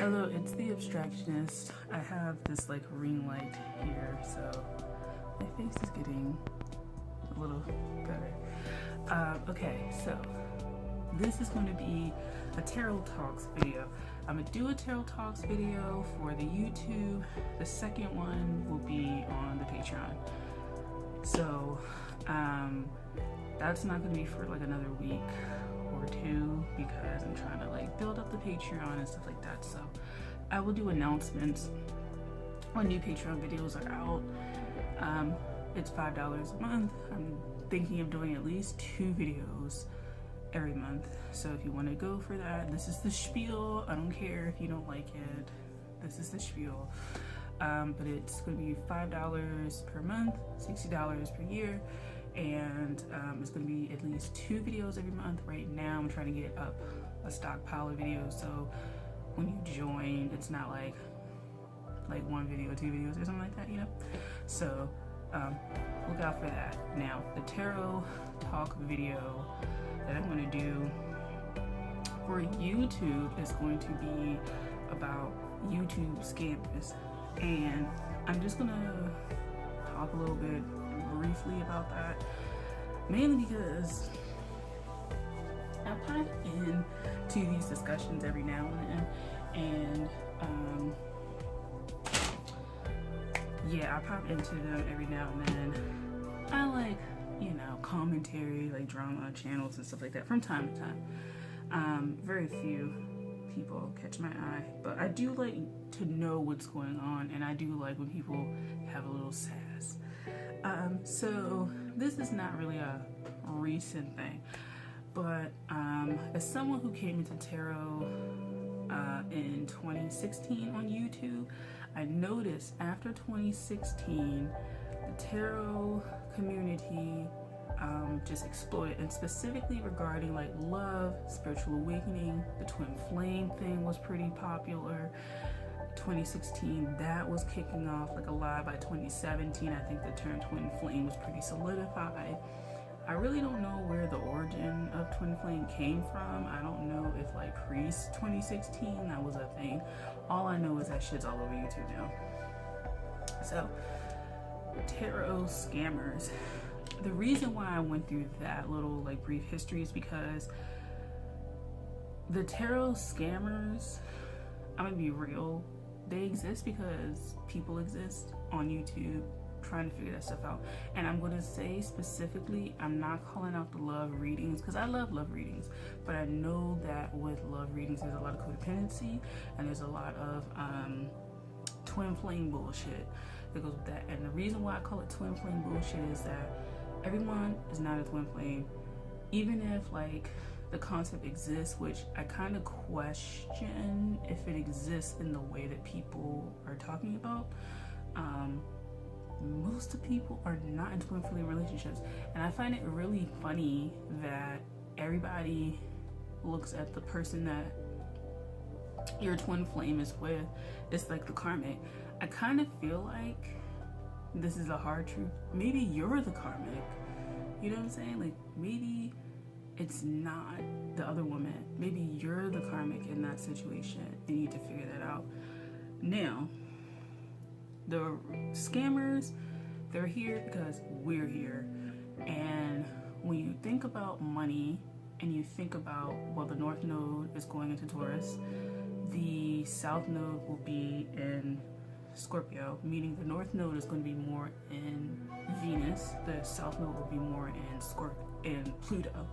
Hello, it's the Abstractionist. I have this like ring light here, so my face is getting a little better. Okay, so this is going to be a Tarot Talks video. I'm gonna do a Tarot Talks video for the YouTube. The second one will be on the Patreon. So that's not gonna be for like another week or two because I'm trying to like build up the Patreon and stuff like that. So I will do announcements when new Patreon videos are out. It's $5 a month. I'm thinking of doing at least 2 videos every month. So if you want to go for that, this is the spiel. I don't care if you don't like it. This is the spiel. But it's going to be $5 per month, $60 per year. And it's going to be at least 2 videos every month. Right now I'm trying to get up a stockpile of videos, so when you join it's not like 1 video, 2 videos or something like that, you know. So look out for that. Now the Tarot Talk video that I'm going to do for YouTube is going to be about YouTube scammers, and I'm just going to talk a little bit briefly about that, mainly because I pop into these discussions every now and then, and yeah, I pop into them every now and then. I like, you know, commentary, like drama channels and stuff like that from time to time. Very few people catch my eye, but I do like to know what's going on, and I do like when people have a little sass. So this is not really a recent thing, but as someone who came into tarot in 2016 on YouTube, I noticed after 2016 the tarot community just exploded, and specifically regarding like love, spiritual awakening. The twin flame thing was pretty popular. 2016 that was kicking off like a lot. By 2017 I think the term twin flame was pretty solidified. I really don't know where the origin of twin flame came from. I don't know if like pre-2016 that was a thing. All I know is that shit's all over YouTube now. So tarot scammers, the reason why I went through that little like brief history is because the tarot scammers, I'm gonna be real, they exist because people exist on YouTube trying to figure that stuff out. And I'm going to say specifically, I'm not calling out the love readings because I love love readings, but I know that with love readings there's a lot of codependency and there's a lot of twin flame bullshit that goes with that. And the reason why I call it twin flame bullshit is that everyone is not a twin flame. Even if like the concept exists, which I kind of question if it exists in the way that people are talking about. Most of the people are not in twin flame relationships, and I find it really funny that everybody looks at the person that your twin flame is with, it's like the karmic. I kind of feel like this is a hard truth. Maybe you're the karmic, you know what I'm saying? Like maybe it's not the other woman. Maybe you're the karmic in that situation. You need to figure that out. Now, the scammers, they're here because we're here. And when you think about money and you think about, well, the North Node is going into Taurus, the South Node will be in Scorpio, meaning the North Node is going to be more in Venus, the South Node will be more in Scorpio, in Pluto,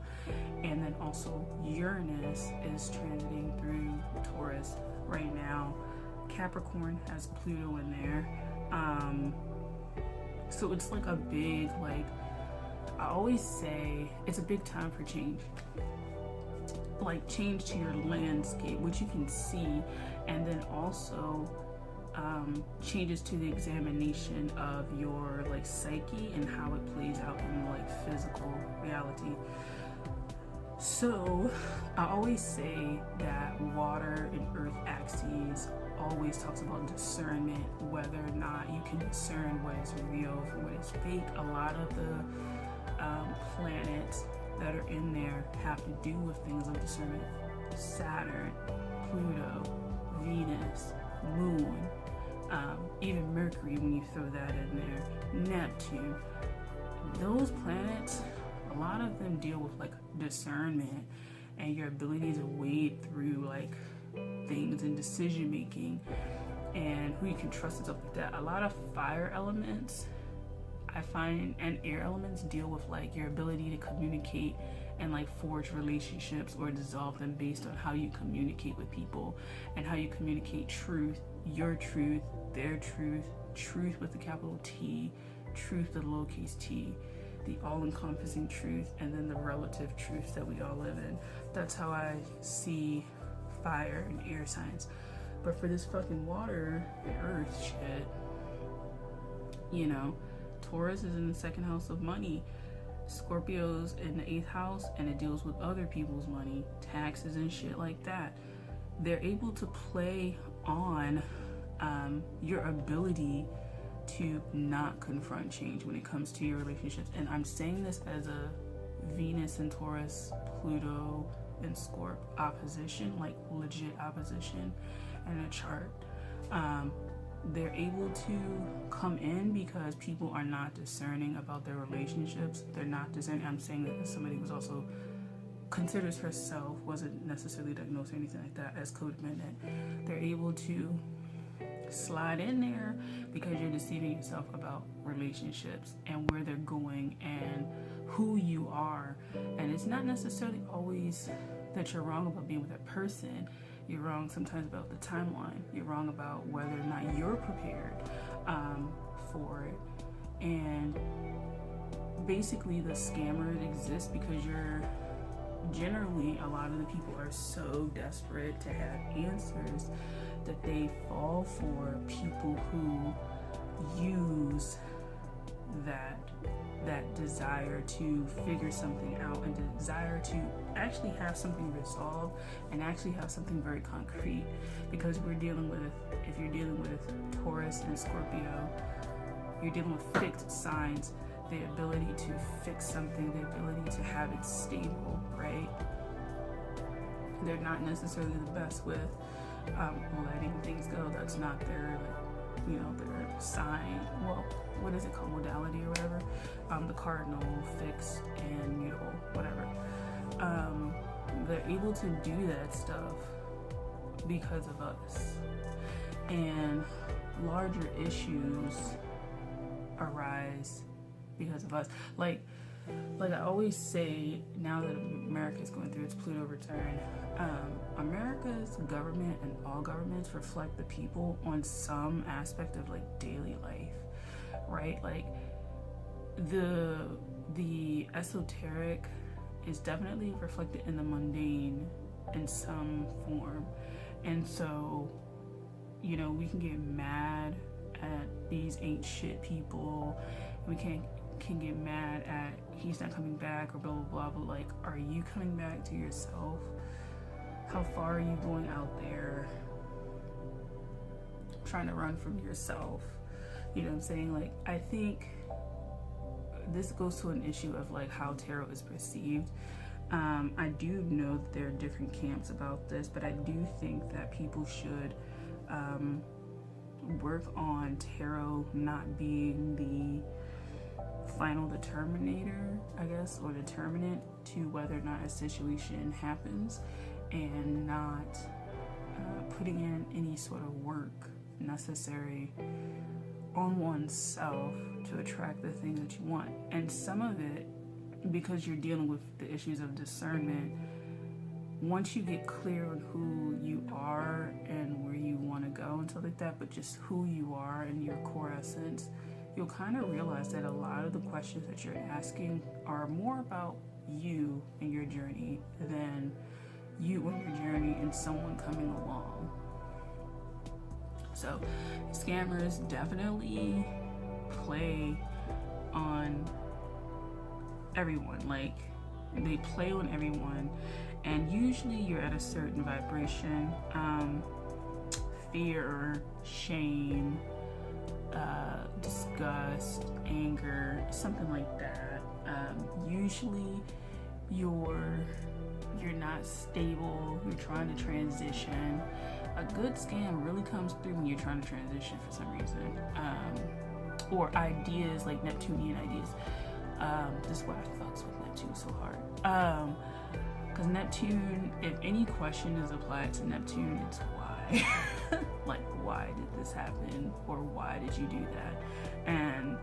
and then also Uranus is transiting through Taurus right now. Capricorn has Pluto in there, so it's like a big, like I always say, it's a big time for change, like change to your landscape, which you can see, and then also changes to the examination of your like psyche and how it plays out in like physical reality. So I always say that water and earth axes always talks about discernment, whether or not you can discern what is real from what is fake. A lot of the planets that are in there have to do with things of discernment. Saturn, Pluto, Venus, Mercury, when you throw that in there, Neptune. Those planets, a lot of them deal with like discernment and your ability to wade through like things and decision making and who you can trust and stuff like that. A lot of fire elements, I find, and air elements deal with like your ability to communicate and like forge relationships or dissolve them based on how you communicate with people and how you communicate truth, your truth, their truth, truth with the capital T, truth with the lowercase t, the all-encompassing truth, and then the relative truth that we all live in. That's how I see fire and air signs. But for this fucking water and earth shit, you know, Taurus is in the second house of money. Scorpio's in the 8th house, and it deals with other people's money, taxes and shit like that. They're able to play on your ability to not confront change when it comes to your relationships. And I'm saying this as a Venus and Taurus, Pluto and Scorp opposition, like legit opposition in a chart. They're able to come in because people are not discerning about their relationships. They're not discerning. I'm saying that as somebody who's also considers herself, wasn't necessarily diagnosed or anything like that, as codependent. They're able to slide in there because you're deceiving yourself about relationships and where they're going and who you are. And it's not necessarily always that you're wrong about being with that person. You're wrong sometimes about the timeline. You're wrong about whether or not you're prepared for it. And basically the scammers exist because you're generally, a lot of the people are so desperate to have answers that they fall for people who use that desire to figure something out and desire to actually have something resolved and actually have something very concrete. Because if you're dealing with Taurus and Scorpio, you're dealing with fixed signs, the ability to fix something, the ability to have it stable, right? They're not necessarily the best with letting things go. That's not their, their sign. Well, what is it called? Modality or whatever. The cardinal, fixed, and mutable, whatever. They're able to do that stuff because of us. And larger issues arise because of us. Like I always say, now that America is going through its Pluto return, America's government and all governments reflect the people on some aspect of like daily life, right? Like the esoteric is definitely reflected in the mundane in some form. And so, we can get mad at these ain't shit people. We can get mad at he's not coming back or blah blah blah, but like, are you coming back to yourself? How far are you going out there trying to run from yourself? You know what I'm saying? Like, I think this goes to an issue of like how tarot is perceived. I do know that there are different camps about this, but I do think that people should work on tarot not being the final determinator, I guess, or determinant to whether or not a situation happens, and not putting in any sort of work necessary on oneself to attract the thing that you want. And some of it, because you're dealing with the issues of discernment, once you get clear on who you are and where you want to go and stuff like that, but just who you are and your core essence, you'll kind of realize that a lot of the questions that you're asking are more about you and your journey than you and your journey and someone coming along. So scammers definitely play on everyone. Like, they play on everyone, and usually you're at a certain vibration. Fear, shame, disgust, anger, something like that. Usually you're not stable, you're trying to transition, a good scam really comes through when you're trying to transition for some reason, or ideas like Neptunian ideas. This is why I fucks with Neptune so hard. Because Neptune, if any question is applied to Neptune, it's why. Like, why did this happen? Or why did you do that? And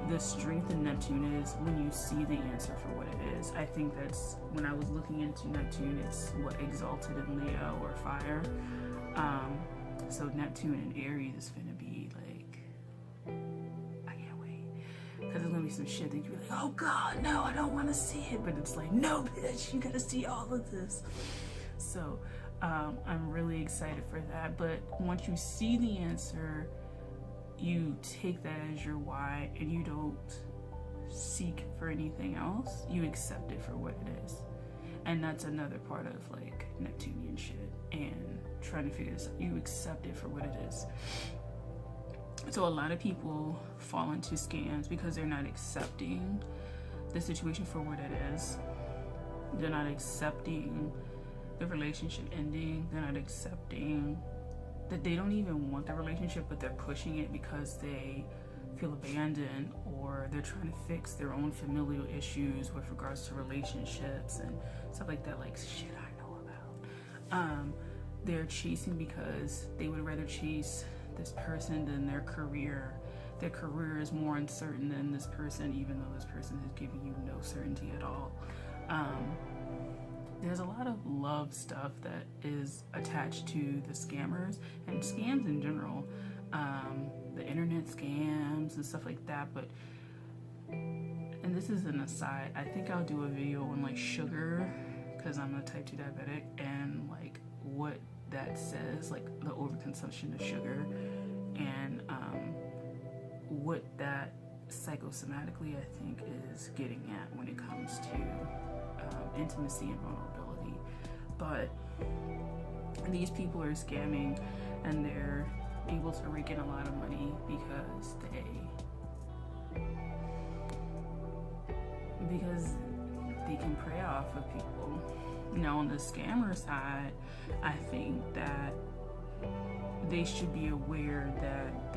the strength in Neptune is when you see the answer for what it is. I think that's, when I was looking into Neptune, it's what exalted in Leo or fire. So Neptune and Aries is gonna be like, I can't wait. Because there's gonna be some shit that you're like, oh God, no, I don't wanna see it. But it's like, no, bitch, you gotta see all of this. So I'm really excited for that. But once you see the answer, you take that as your why and you don't seek for anything else. You accept it for what it is. And that's another part of like Neptunian shit and trying to figure this out. You accept it for what it is. So a lot of people fall into scams because they're not accepting the situation for what it is. They're not accepting the relationship ending. They're not accepting that they don't even want the relationship, but they're pushing it because they feel abandoned, or they're trying to fix their own familial issues with regards to relationships and stuff like that. Like, shit I know about. They're chasing because they would rather chase this person than their career. Their career is more uncertain than this person, even though this person is giving you no certainty at all. There's a lot of love stuff that is attached to the scammers and scams in general, the internet scams and stuff like that. But, and this is an aside, I think I'll do a video on like sugar, because I'm a type 2 diabetic, and like what that says, like the overconsumption of sugar, and what that psychosomatically I think is getting at when it comes to intimacy and vulnerability. But these people are scamming and they're able to rake in a lot of money because they can prey off of people. Now on the scammer side, I think that they should be aware that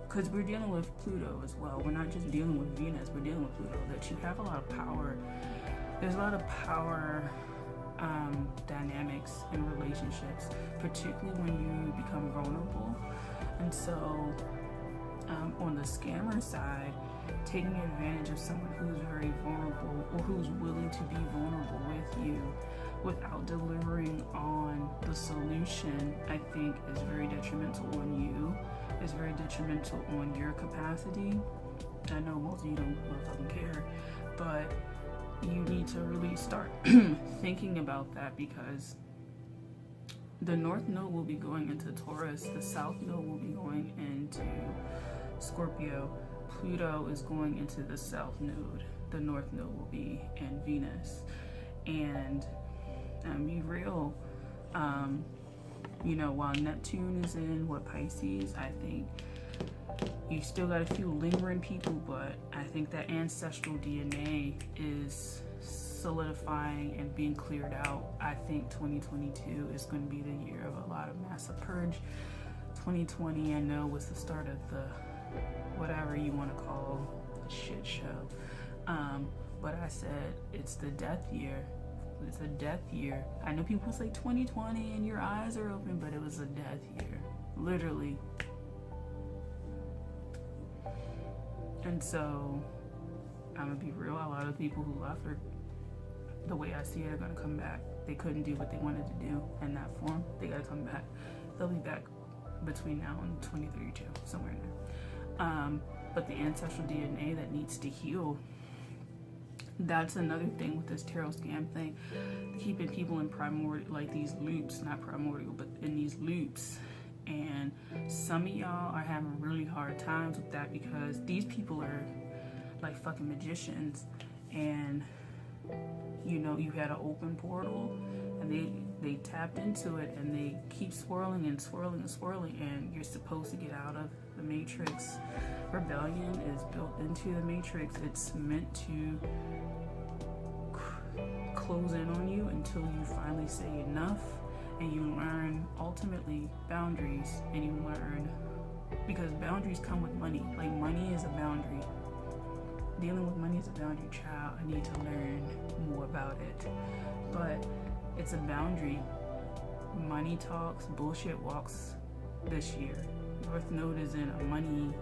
because we're dealing with Pluto as well. We're not just dealing with Venus, we're dealing with Pluto. That you have a lot of power. There's a lot of power dynamics in relationships, particularly when you become vulnerable. And so on the scammer side, taking advantage of someone who's very vulnerable or who's willing to be vulnerable with you without delivering on the solution, I think is very detrimental on you. It's very detrimental on your capacity. I know most of you don't motherfucking care, but you need to really start thinking about that, because the North Node will be going into Taurus, the South Node will be going into Scorpio, Pluto is going into the South Node, the North Node will be in Venus. And be real, you know, while Neptune is in Pisces, I think you still got a few lingering people, but I think that ancestral DNA is solidifying and being cleared out. I think 2022 is going to be the year of a lot of massive purge. 2020, I know, was the start of the whatever you want to call the shit show. But I said it's the death year. It's a death year. I know people say 2020 and your eyes are open, but it was a death year, literally. And so I'm gonna be real, a lot of people who left, are, the way I see it, are gonna come back. They couldn't do what they wanted to do in that form. They gotta come back. They'll be back between now and 2032, somewhere in there. But the ancestral DNA that needs to heal, that's another thing with this tarot scam thing. Keeping people in primordial, like these loops, not primordial, but in these loops. And some of y'all are having really hard times with that, because these people are like fucking magicians, and you know, you had an open portal and they tapped into it and they keep swirling and swirling and swirling, and you're supposed to get out of the matrix. Rebellion is built into the matrix. It's meant to close in on you until you finally say enough, and you learn ultimately boundaries, and you learn, because boundaries come with money. Like, money is a boundary. Dealing with money is a boundary, child. I need to learn more about it. But it's a boundary. Money talks, bullshit walks this year. North Node is in a money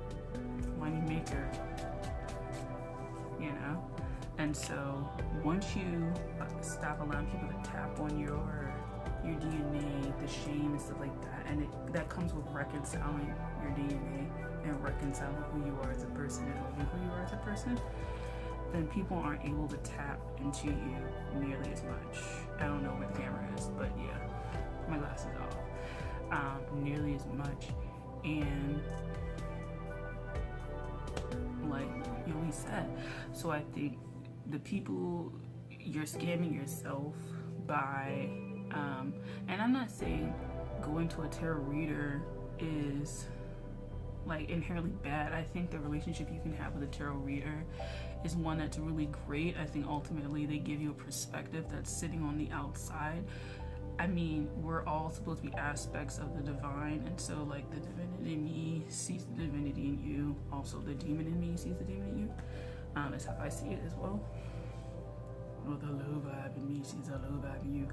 maker, you know? And so once you stop allowing people to tap on your DNA, the shame and stuff like that, and that comes with reconciling your DNA and reconciling who you are as a person and owning who you are as a person, then people aren't able to tap into you nearly as much. I don't know where the camera is, but yeah, my glasses off. Nearly as much. And like we said, so I think the people, you're scamming yourself by, and I'm not saying going to a tarot reader is like inherently bad. I think the relationship you can have with a tarot reader is one that's really great. I think ultimately they give you a perspective that's sitting on the outside. I mean, we're all supposed to be aspects of the divine, and so like the divinity in me sees the divinity in you. Also, the demon in me sees the demon in you. That's how I see it as well. Or the low vibe in me sees the low vibe in you.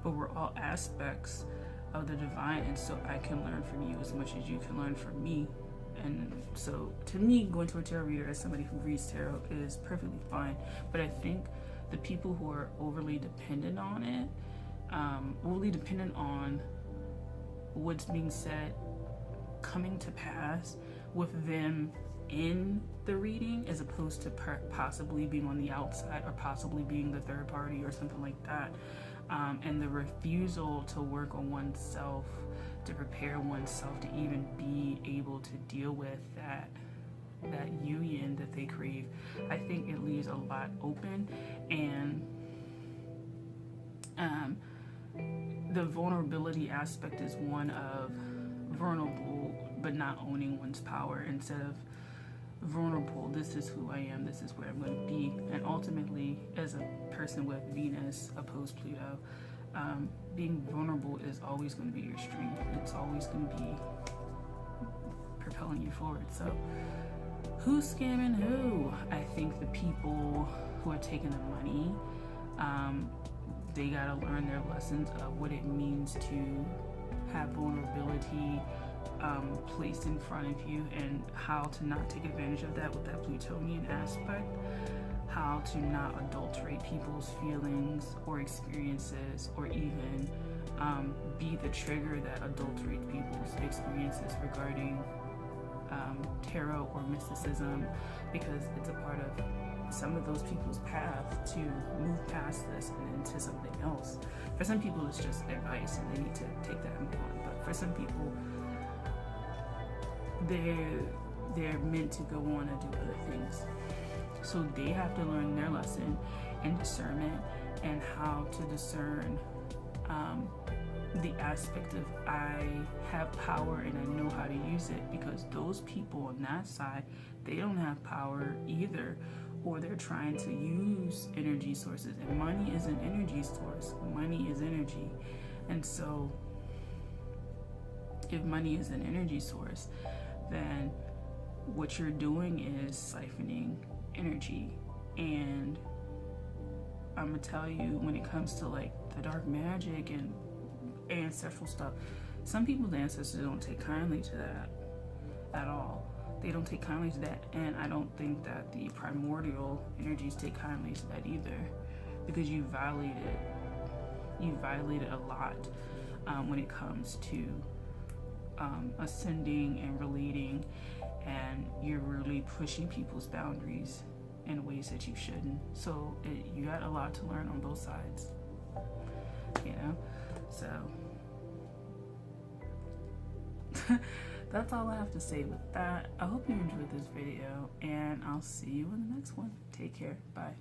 But we're all aspects of the divine, and so I can learn from you as much as you can learn from me. And so to me, going to a tarot reader as somebody who reads tarot is perfectly fine. But I think the people who are overly dependent on it, overly dependent on what's being said coming to pass with them in the reading, as opposed to possibly being on the outside or possibly being the third party or something like that, and the refusal to work on oneself, to prepare oneself to even be able to deal with that union that they crave. I think it leaves a lot open, and the vulnerability aspect is one of vulnerable but not owning one's power, instead of vulnerable, this is who I am, this is where I'm going to be. And ultimately, as a person with Venus opposed Pluto, being vulnerable is always going to be your strength. It's always going to be propelling you forward. So who's scamming who? I think the people who are taking the money, they gotta learn their lessons of what it means to have vulnerability placed in front of you, and how to not take advantage of that with that Plutonian aspect, how to not adulterate people's feelings or experiences, or even be the trigger that adulterates people's experiences regarding tarot or mysticism, because it's a part of some of those people's path to move past this and into something else. For some people, it's just advice and they need to take that and move on. But for some people, they're meant to go on and do other things. So they have to learn their lesson and discernment, and how to discern the aspect of I have power and I know how to use it, because those people on that side, they don't have power either, or they're trying to use energy sources, and money is an energy source. Money is energy. And so if money is an energy source, then what you're doing is siphoning energy. And I'm gonna tell you, when it comes to like the dark magic and ancestral stuff, some people's ancestors don't take kindly to that at all. They don't take kindly to that, and I don't think that the primordial energies take kindly to that either, because you violated a lot when it comes to ascending and relating, and you're really pushing people's boundaries in ways that you shouldn't. So you got a lot to learn on both sides, you know? So that's all I have to say with that. I hope you enjoyed this video, and I'll see you in the next one. Take care. Bye.